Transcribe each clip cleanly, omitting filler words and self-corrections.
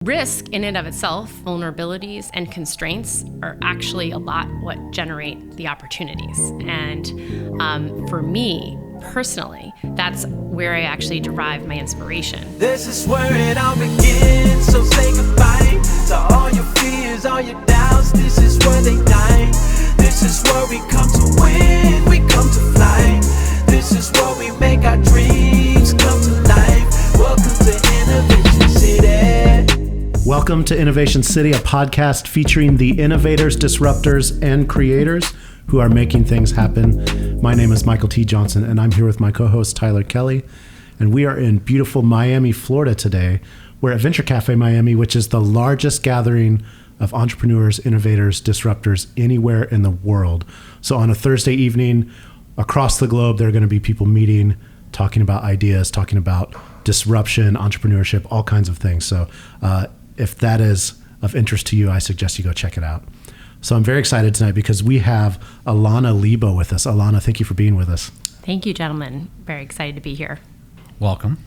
Risk in and of itself, vulnerabilities and constraints are actually a lot what generate the opportunities. And for me, personally, that's where I actually derive my inspiration. This is where it all begins, so say goodbye to all your fears, all your doubts. This is where they die. This is where we come to win, we come to fly. This is where we make our dreams come to life. Welcome to Innovation City. Welcome to Innovation City, a podcast featuring the innovators, disruptors, and creators who are making things happen. My name is Michael T. Johnson, and I'm here with my co-host Tyler Kelly, and we are in beautiful Miami, Florida today. We're at Venture Cafe Miami, which is the largest gathering of entrepreneurs, innovators, disruptors anywhere in the world. So on a Thursday evening, across the globe, there are going to be people meeting, talking about ideas, talking about disruption, entrepreneurship, all kinds of things. So if that is of interest to you, I suggest you go check it out. So I'm very excited tonight because we have Alana Libow with us. Alana, thank you for being with us. Thank you, gentlemen. Very excited to be here. Welcome.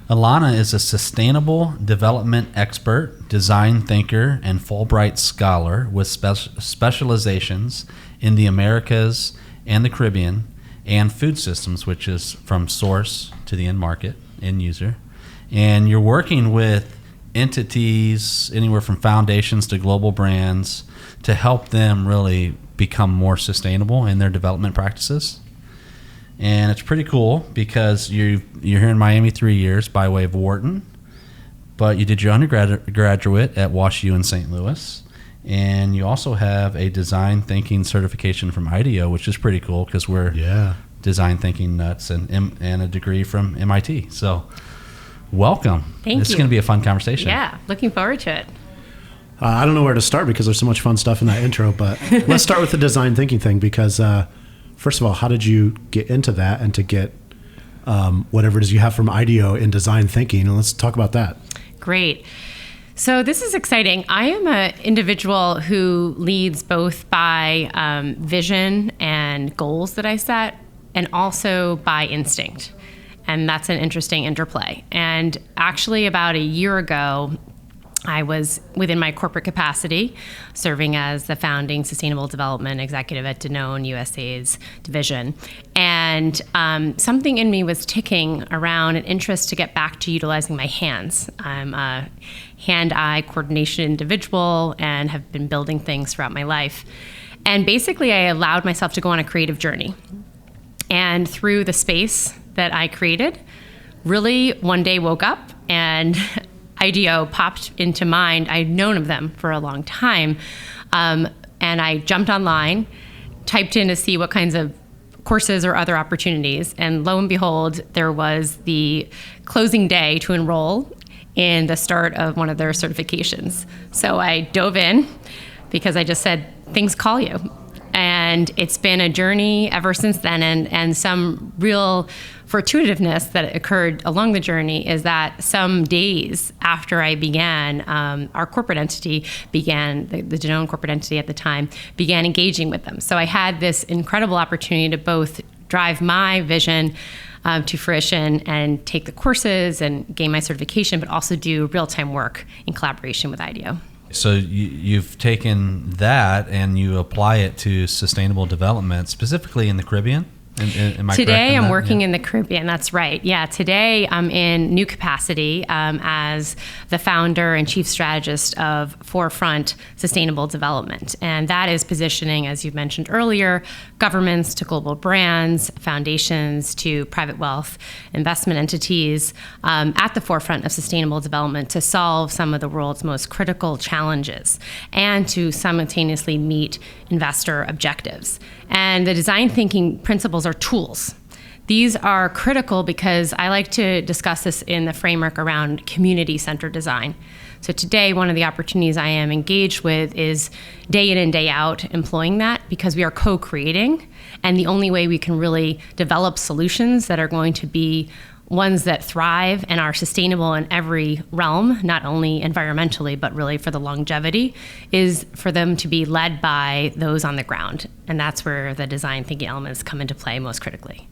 Alana is a sustainable development expert, design thinker, and Fulbright scholar with specializations in the Americas and the Caribbean and food systems, which is from source to the end market, end user. And you're working with entities, anywhere from foundations to global brands, to help them really become more sustainable in their development practices. And it's pretty cool because you're here in Miami 3 years by way of Wharton, but you did your undergraduate at WashU in St. Louis, and you also have a design thinking certification from IDEO, which is pretty cool because we're design thinking nuts, and a degree from MIT. So welcome. Thank you. This is going to be a fun conversation. Yeah, looking forward to it. I don't know where to start because there's so much fun stuff in that intro, but let's start with the design thinking thing because first of all, how did you get into that and to get whatever it is you have from IDEO in design thinking? And let's talk about that. Great. So this is exciting. I am an individual who leads both by vision and goals that I set, and also by instinct. And that's an interesting interplay. And actually about a year ago, I was within my corporate capacity, serving as the founding sustainable development executive at Danone USA's division. And something in me was ticking around an interest to get back to utilizing my hands. I'm a hand-eye coordination individual and have been building things throughout my life. And basically, I allowed myself to go on a creative journey. And through the space that I created, really one day woke up and IDEO popped into mind. I'd known of them for a long time. And I jumped online, typed in to see what kinds of courses or other opportunities. And lo and behold, there was the closing day to enroll in the start of one of their certifications. So I dove in because I just said, things call you. And it's been a journey ever since then, and some real fortuitiveness that occurred along the journey is that some days after I began, our corporate entity began, the Danone corporate entity at the time, began engaging with them. So I had this incredible opportunity to both drive my vision to fruition and take the courses and gain my certification, but also do real-time work in collaboration with IDEO. So you've taken that and you apply it to sustainable development, specifically in the Caribbean? Am I Today, I'm that? working in the Caribbean. That's right. Yeah, today I'm in new capacity as the founder and chief strategist of Forefront Sustainable Development. And that is positioning, as you mentioned earlier, governments to global brands, foundations to private wealth investment entities at the forefront of sustainable development to solve some of the world's most critical challenges and to simultaneously meet investor objectives. And the design thinking principles are tools. These are critical because I like to discuss this in the framework around community-centered design. So today, one of the opportunities I am engaged with is day in and day out employing that because we are co-creating, and the only way we can really develop solutions that are going to be ones that thrive and are sustainable in every realm, not only environmentally, but really for the longevity, is for them to be led by those on the ground. And that's where the design thinking elements come into play most critically.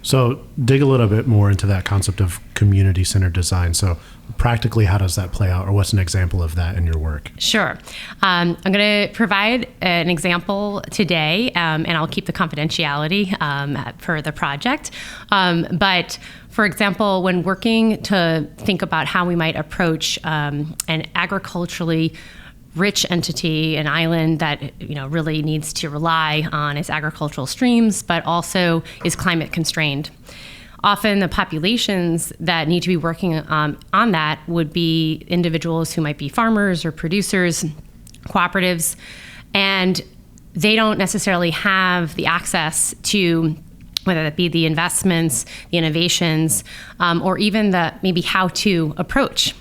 So dig a little bit more into that concept of community-centered design. So practically, how does that play out, or what's an example of that in your work? Sure. I'm going to provide an example today, and I'll keep the confidentiality for the project. But for example, when working to think about how we might approach an agriculturally rich entity, an island that really needs to rely on its agricultural streams, but also is climate constrained. Often the populations that need to be working on that would be individuals who might be farmers or producers, cooperatives, and they don't necessarily have the access to whether that be the investments, the innovations, or even the maybe how-to approach.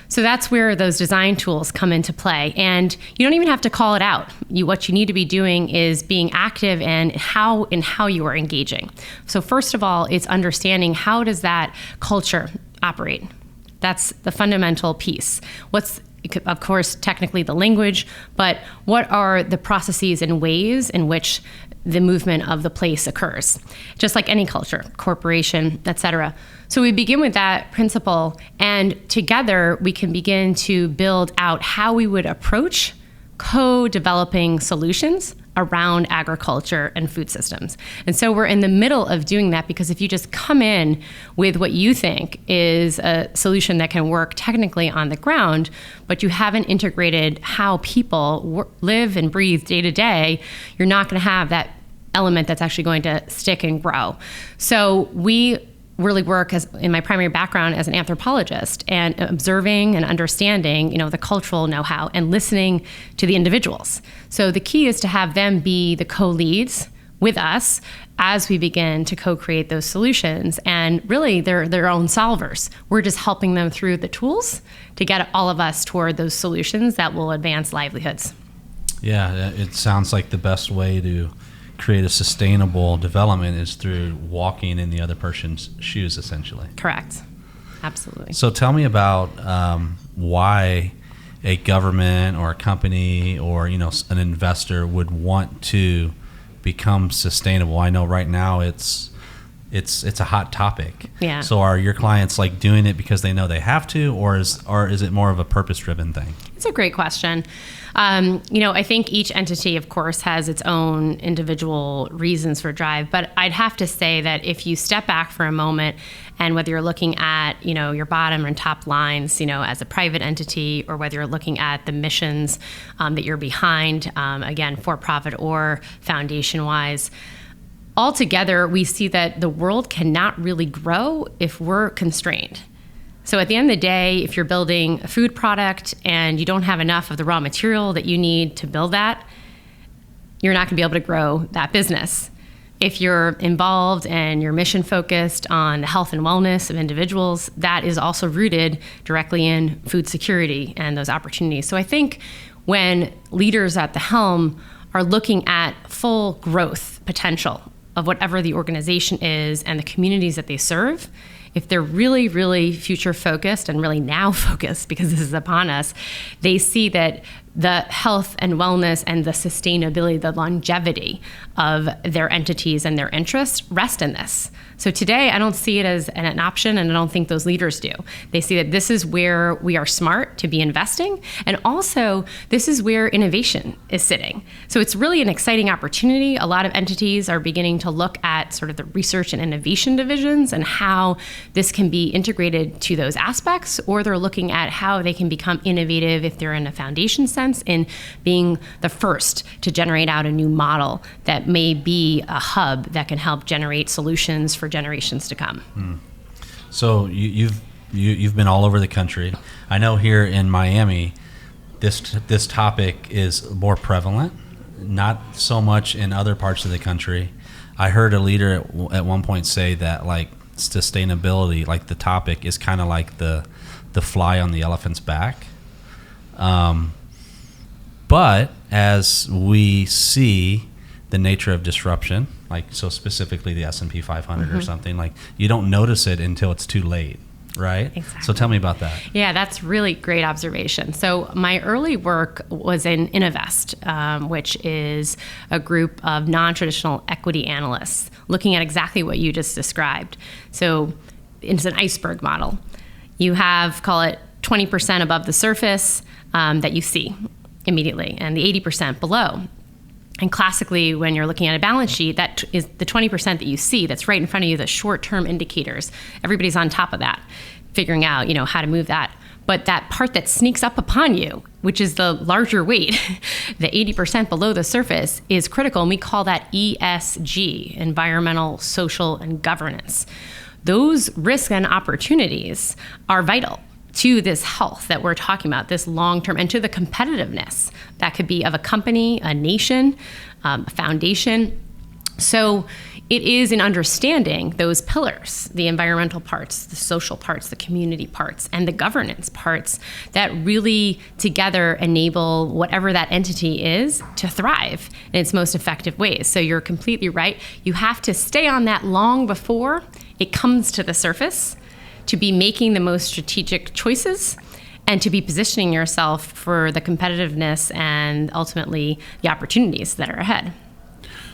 So that's where those design tools come into play. And you don't even have to call it out. What you need to be doing is being active in how you are engaging. So first of all, it's understanding how does that culture operate. That's the fundamental piece. What's, of course, technically the language, but what are the processes and ways in which the movement of the place occurs, just like any culture, corporation, et cetera. So we begin with that principle, and together we can begin to build out how we would approach co-developing solutions around agriculture and food systems. And so we're in the middle of doing that, because if you just come in with what you think is a solution that can work technically on the ground, but you haven't integrated how people live and breathe day to day, you're not going to have that element that's actually going to stick and grow. So we really work in my primary background as an anthropologist, and observing and understanding, the cultural know-how and listening to the individuals. So the key is to have them be the co-leads with us as we begin to co-create those solutions. And really, they're their own solvers. We're just helping them through the tools to get all of us toward those solutions that will advance livelihoods. Yeah, it sounds like the best way to create a sustainable development is through walking in the other person's shoes, essentially. Correct. Absolutely. So tell me about why a government or a company or an investor would want to become sustainable. I know right now it's a hot topic. Yeah. So are your clients doing it because they know they have to, or is it more of a purpose-driven thing? It's a great question. I think each entity, of course, has its own individual reasons for drive. But I'd have to say that if you step back for a moment, and whether you're looking at, your bottom and top lines, as a private entity, or whether you're looking at the missions that you're behind, again, for-profit or foundation-wise, altogether, we see that the world cannot really grow if we're constrained. So at the end of the day, if you're building a food product and you don't have enough of the raw material that you need to build that, you're not going to be able to grow that business. If you're involved and you're mission focused on the health and wellness of individuals, that is also rooted directly in food security and those opportunities. So I think when leaders at the helm are looking at full growth potential of whatever the organization is and the communities that they serve, if they're really, really future focused and really now focused, because this is upon us, they see that the health and wellness and the sustainability, the longevity of their entities and their interests rest in this. So today, I don't see it as an option, and I don't think those leaders do. They see that this is where we are smart to be investing, and also this is where innovation is sitting. So it's really an exciting opportunity. A lot of entities are beginning to look at sort of the research and innovation divisions and how this can be integrated to those aspects, or they're looking at how they can become innovative if they're in a foundation sense in being the first to generate out a new model that may be a hub that can help generate solutions for generations to come. So you've been all over the country. I know here in Miami, this topic is more prevalent, not so much in other parts of the country. I heard a leader at one point say that sustainability, the topic, is kind of like the fly on the elephant's back. But as we see the nature of disruption, so specifically the S&P 500 or something, you don't notice it until it's too late. right? Exactly. So tell me about that. Yeah, that's really great observation. So my early work was in Innovest, which is a group of non-traditional equity analysts looking at exactly what you just described. So it's an iceberg model. You have, call it 20% above the surface that you see immediately, and the 80% below. And classically, when you're looking at a balance sheet, that is the 20% that you see that's right in front of you, the short-term indicators. Everybody's on top of that, figuring out, how to move that. But that part that sneaks up upon you, which is the larger weight, the 80% below the surface, is critical. And we call that ESG, environmental, social, and governance. Those risks and opportunities are vital to this health that we're talking about, this long-term, and to the competitiveness that could be of a company, a nation, a foundation. So it is in understanding those pillars, the environmental parts, the social parts, the community parts, and the governance parts that really together enable whatever that entity is to thrive in its most effective ways. So you're completely right. You have to stay on that long before it comes to the surface, to be making the most strategic choices and to be positioning yourself for the competitiveness and ultimately the opportunities that are ahead.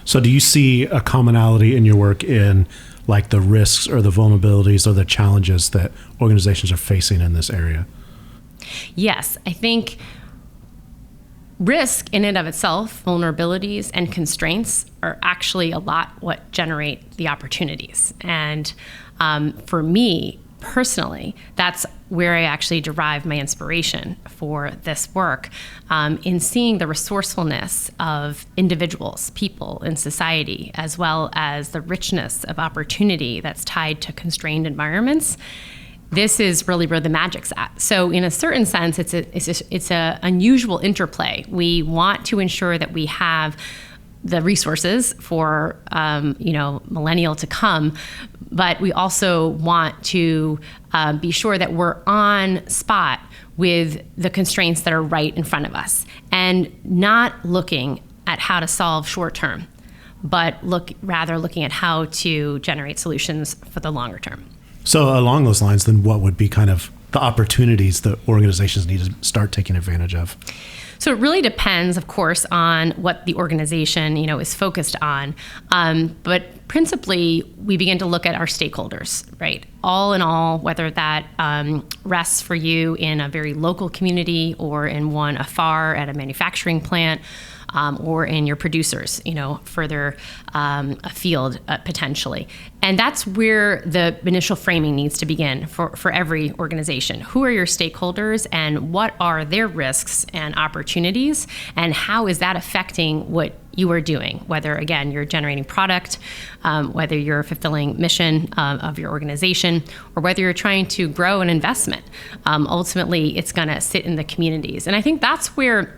So do you see a commonality in your work in like the risks or the vulnerabilities or the challenges that organizations are facing in this area? Yes, I think risk in and of itself, vulnerabilities and constraints are actually a lot what generate the opportunities. And for me, personally, that's where I actually derive my inspiration for this work, in seeing the resourcefulness of individuals, people in society, as well as the richness of opportunity that's tied to constrained environments. This is really where the magic's at. So in a certain sense, it's a unusual interplay. We want to ensure that we have the resources for millennial to come, but we also want to be sure that we're on spot with the constraints that are right in front of us and not looking at how to solve short term, but rather looking at how to generate solutions for the longer term. So along those lines, then what would be kind of the opportunities that organizations need to start taking advantage of? So it really depends, of course, on what the organization, is focused on. But principally, we begin to look at our stakeholders, right? All in all, whether that rests for you in a very local community or in one afar at a manufacturing plant, or in your producers, further afield potentially. And that's where the initial framing needs to begin for every organization. Who are your stakeholders and what are their risks and opportunities, and how is that affecting what you are doing, whether, again, you're generating product, whether you're fulfilling mission of your organization, or whether you're trying to grow an investment. Ultimately, it's going to sit in the communities. And I think that's where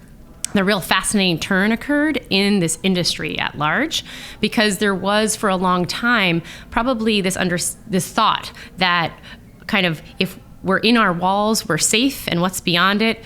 the real fascinating turn occurred in this industry at large, because there was for a long time probably this thought that kind of if we're in our walls, we're safe, and what's beyond it,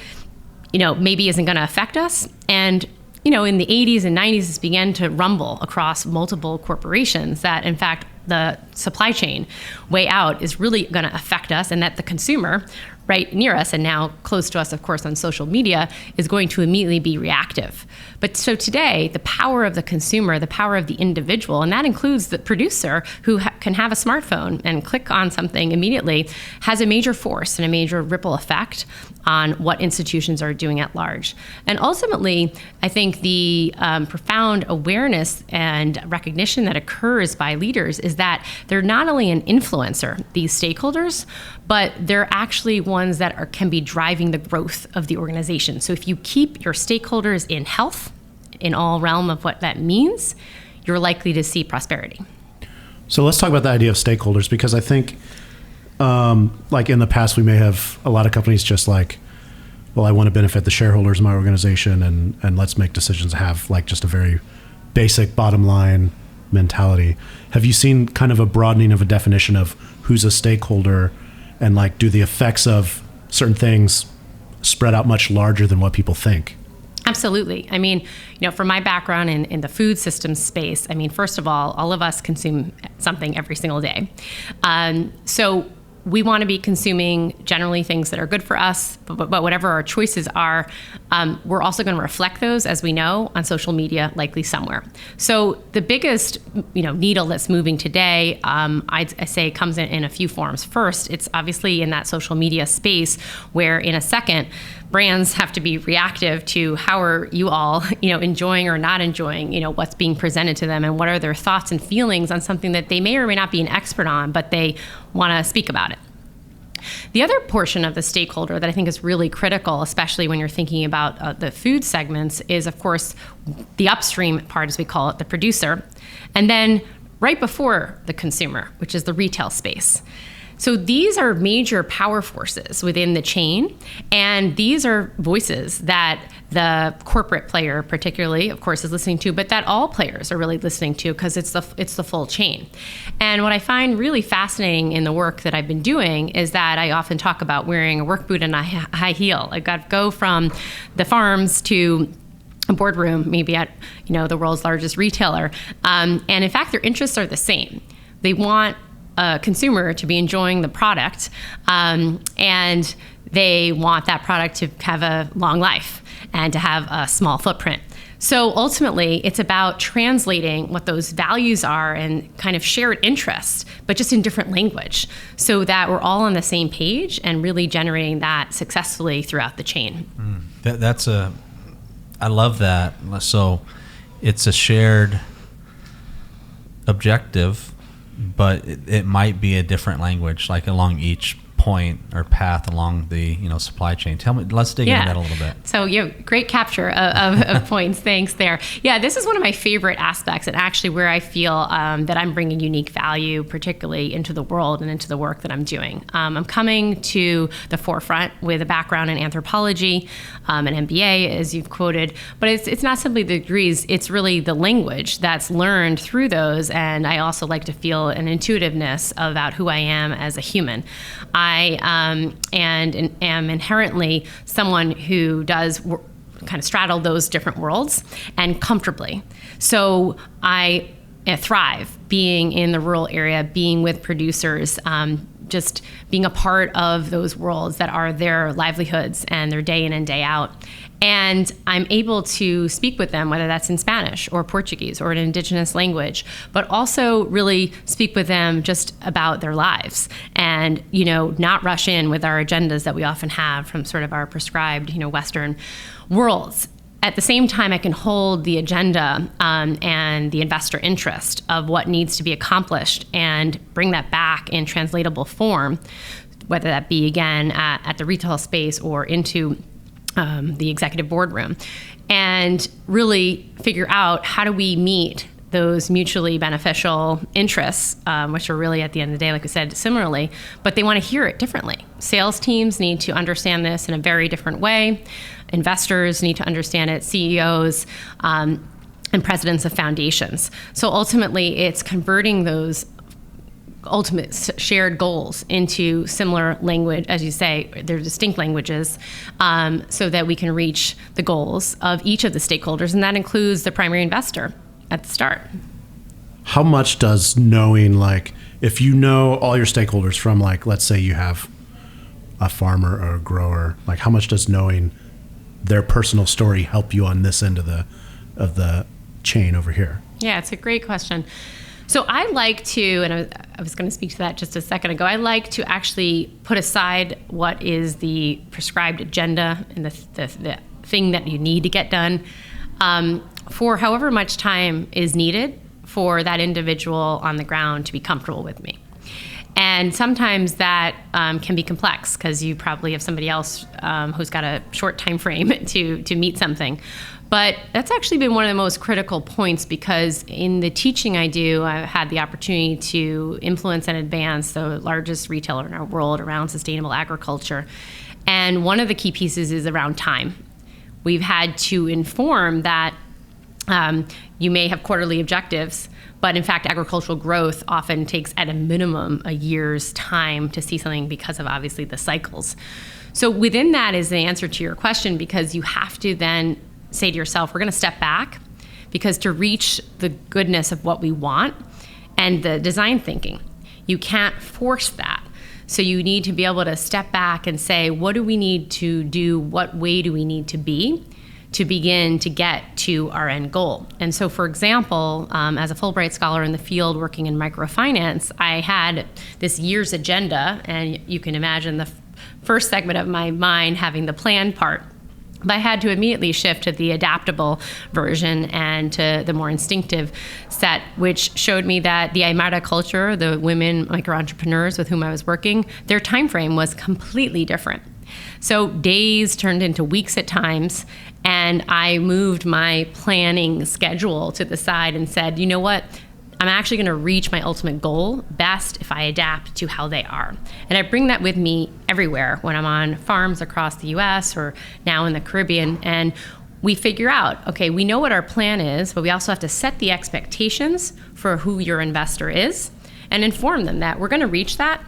maybe isn't going to affect us. And in the 80s and 90s, this began to rumble across multiple corporations that, in fact, the supply chain way out is really going to affect us, and that the consumer right near us and now close to us, of course, on social media, is going to immediately be reactive. But so today, the power of the consumer, the power of the individual, and that includes the producer who can have a smartphone and click on something immediately, has a major force and a major ripple effect on what institutions are doing at large. And ultimately, I think the profound awareness and recognition that occurs by leaders is that they're not only an influencer, these stakeholders, but they're actually ones that can be driving the growth of the organization. So if you keep your stakeholders in health, in all realm of what that means, you're likely to see prosperity. So let's talk about the idea of stakeholders, because I think like in the past, we may have a lot of companies just like, well, I want to benefit the shareholders of my organization and let's make decisions have like just a very basic bottom line mentality. Have you seen kind of a broadening of a definition of who's a stakeholder, and like do the effects of certain things spread out much larger than what people think? Absolutely. I mean, from my background in the food systems space, I mean, first of all of us consume something every single day. So we want to be consuming generally things that are good for us, but whatever our choices are, we're also going to reflect those, as we know, on social media, likely somewhere. So the biggest, needle that's moving today, I say comes in a few forms. First, it's obviously in that social media space where in a second, brands have to be reactive to how are you all, enjoying or not enjoying, what's being presented to them, and what are their thoughts and feelings on something that they may or may not be an expert on, but they want to speak about it. The other portion of the stakeholder that I think is really critical, especially when you're thinking about the food segments, is, of course, the upstream part, as we call it, the producer, and then right before the consumer, which is the retail space. So these are major power forces within the chain, and these are voices that the corporate player particularly, of course, is listening to, but that all players are really listening to because it's the full chain. And what I find really fascinating in the work that I've been doing is that I often talk about wearing a work boot and a high heel. I've got to go from the farms to a boardroom, maybe at the world's largest retailer, and in fact, their interests are the same. They want a consumer to be enjoying the product, and they want that product to have a long life and to have a small footprint. So ultimately, it's about translating what those values are and kind of shared interests, but just in different language, so that we're all on the same page and really generating that successfully throughout the chain. I love that. So it's a shared objective, but it might be a different language, like along each point or path along the supply chain. Let's dig into that a little bit. So great capture of points. Thanks there. Yeah, this is one of my favorite aspects, and actually where I feel that I'm bringing unique value, particularly into the world and into the work that I'm doing. I'm coming to the forefront with a background in anthropology, an MBA, as you've quoted, but it's not simply the degrees, it's really the language that's learned through those, and I also like to feel an intuitiveness about who I am as a human. I am inherently someone who does kind of straddle those different worlds and comfortably. So I thrive being in the rural area, being with producers, just being a part of those worlds that are their livelihoods and their day in and day out. And I'm able to speak with them, whether that's in Spanish or Portuguese or an indigenous language, but also really speak with them just about their lives and, not rush in with our agendas that we often have from sort of our prescribed, Western worlds. At the same time, I can hold the agenda and the investor interest of what needs to be accomplished and bring that back in translatable form, whether that be, again, at the retail space or into the executive boardroom, and really figure out how do we meet those mutually beneficial interests, which are really, at the end of the day, like I said, similarly, but they want to hear it differently. Sales teams need to understand this in a very different way. Investors need to understand it, CEOs, and presidents of foundations. So ultimately, it's converting those ultimate shared goals into similar language, as you say, they're distinct languages, so that we can reach the goals of each of the stakeholders, and that includes the primary investor at the start. How much does knowing, if you know all your stakeholders from, let's say you have a farmer or a grower, how much does knowing their personal story help you on this end of the chain over here? Yeah, it's a great question. So I like to, and I was going to speak to that just a second ago, I like to actually put aside what is the prescribed agenda and the thing that you need to get done for however much time is needed for that individual on the ground to be comfortable with me. And sometimes that can be complex because you probably have somebody else who's got a short time frame to meet something. But that's actually been one of the most critical points, because in the teaching I do, I've had the opportunity to influence and advance the largest retailer in our world around sustainable agriculture. And one of the key pieces is around time. We've had to inform that you may have quarterly objectives, but in fact, agricultural growth often takes at a minimum a year's time to see something because of obviously the cycles. So within that is the answer to your question, because you have to then say to yourself, we're going to step back, because to reach the goodness of what we want and the design thinking, you can't force that. So you need to be able to step back and say, what do we need to do? What way do we need to be to begin to get to our end goal? And so, for example, as a Fulbright scholar in the field working in microfinance, I had this year's agenda, and you can imagine the first segment of my mind having the plan part. But I had to immediately shift to the adaptable version and to the more instinctive set, which showed me that the Aymara culture, the women micro-entrepreneurs with whom I was working, their time frame was completely different. So days turned into weeks at times, and I moved my planning schedule to the side and said, you know what? I'm actually going to reach my ultimate goal best if I adapt to how they are. And I bring that with me everywhere when I'm on farms across the US or now in the Caribbean. And we figure out, okay, we know what our plan is, but we also have to set the expectations for who your investor is and inform them that we're going to reach that.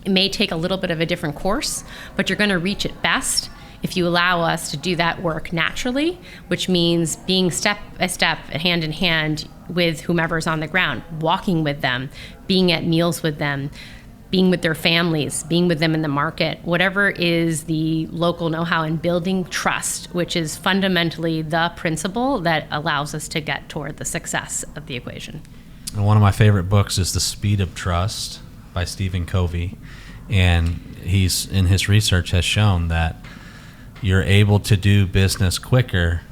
It may take a little bit of a different course, but you're going to reach it best if you allow us to do that work naturally, which means being step by step, hand in hand with whomever's on the ground, walking with them, being at meals with them, being with their families, being with them in the market, whatever is the local know-how, and building trust, which is fundamentally the principle that allows us to get toward the success of the equation. And one of my favorite books is The Speed of Trust by Stephen Covey. And he's, in his research, has shown that you're able to do business quicker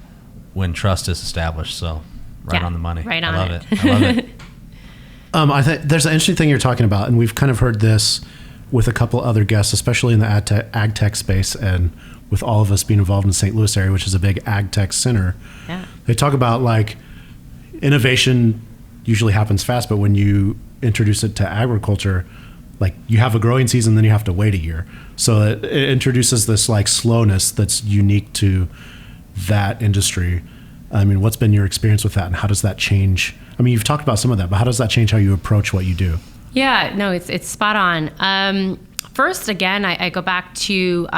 when trust is established. So right on the money. Right on I love it. I love it. I think there's an interesting thing you're talking about, and we've kind of heard this with a couple other guests, especially in the ag tech space, and with all of us being involved in the St. Louis area, which is a big ag tech center. Yeah. They talk about like innovation usually happens fast, but when you introduce it to agriculture, like you have a growing season, then you have to wait a year. So it introduces this like slowness that's unique to that industry. I mean, what's been your experience with that, and how does that change? I mean, you've talked about some of that, but how does that change how you approach what you do? Yeah, no, it's spot on. First, again, I go back to you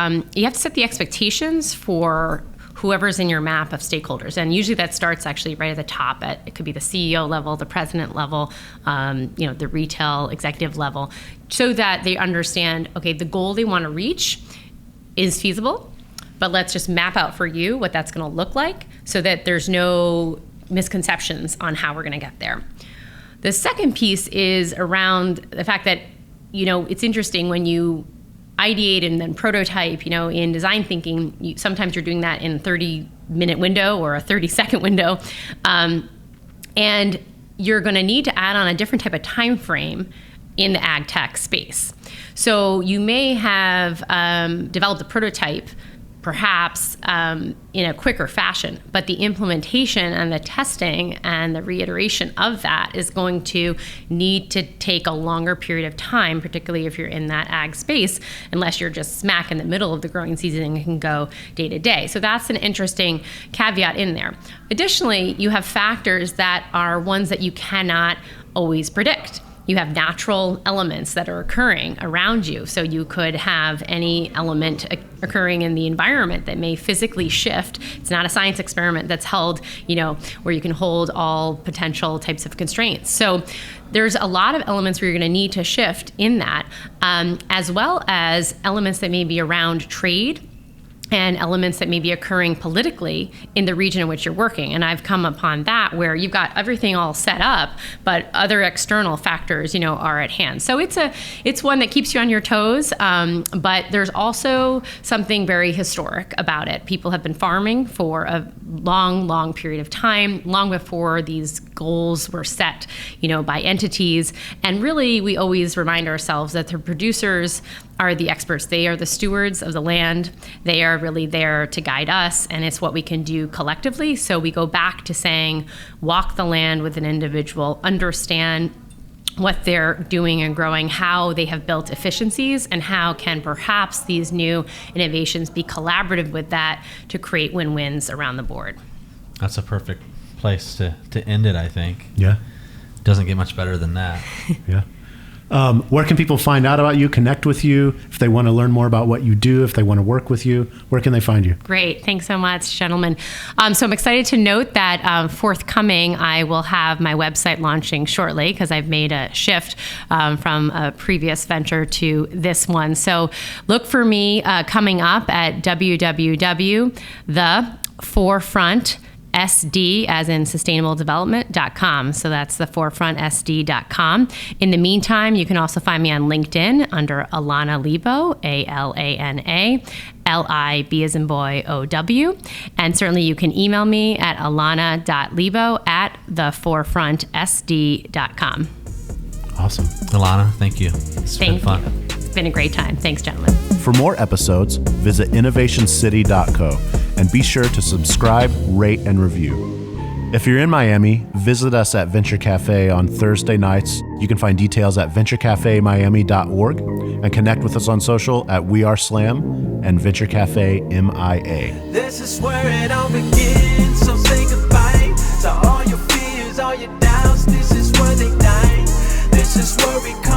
have to set the expectations for whoever's in your map of stakeholders. And usually that starts actually right at the top. It could be the CEO level, the president level, the retail executive level, so that they understand, okay, the goal they want to reach is feasible, but let's just map out for you what that's going to look like so that there's no misconceptions on how we're going to get there. The second piece is around the fact that, it's interesting when you ideate and then prototype, in design thinking, sometimes you're doing that in a 30-minute window or a 30-second window. And you're going to need to add on a different type of time frame in the ag tech space. So you may have developed a prototype perhaps in a quicker fashion, but the implementation and the testing and the reiteration of that is going to need to take a longer period of time, particularly if you're in that ag space, unless you're just smack in the middle of the growing season and can go day to day. So that's an interesting caveat in there. Additionally, you have factors that are ones that you cannot always predict. You have natural elements that are occurring around you. So you could have any element occurring in the environment that may physically shift. It's not a science experiment that's held, where you can hold all potential types of constraints. So there's a lot of elements where you're going to need to shift in that, as well as elements that may be around trade and elements that may be occurring politically in the region in which you're working. And I've come upon that where you've got everything all set up, but other external factors, are at hand. So it's one that keeps you on your toes, but there's also something very historic about it. People have been farming for a long, long period of time, long before these goals were set, by entities. And really, we always remind ourselves that the producers are the experts. They are the stewards of the land. They are really there to guide us, and it's what we can do collectively. So we go back to saying, walk the land with an individual, understand what they're doing and growing, how they have built efficiencies, and how can perhaps these new innovations be collaborative with that to create win-wins around the board. That's a perfect place to end it, I think. Yeah. Doesn't get much better than that. Yeah. Where can people find out about you, connect with you, if they want to learn more about what you do, if they want to work with you? Where can they find you? Great. Thanks so much, gentlemen. So I'm excited to note that forthcoming, I will have my website launching shortly because I've made a shift from a previous venture to this one. So look for me coming up at www.theforefrontsd, as in sustainabledevelopment.com. So that's theforefrontsd.com. In the meantime, you can also find me on LinkedIn under Alana Libow, ALANA. LIB as in boy, OW. And certainly you can email me at alana.libow@theforefrontsd.com. Awesome. Alana, thank you. It's been fun. You. It's been a great time. Thanks, gentlemen. For more episodes, visit innovationcity.co and be sure to subscribe, rate, and review. If you're in Miami, visit us at Venture Cafe on Thursday nights. You can find details at venturecafemiami.org and connect with us on social at WeAreSlam and Venture Cafe MIA. This is where it all begins, so say goodbye to all your fears, all your doubts. This is where they die. This is where we come.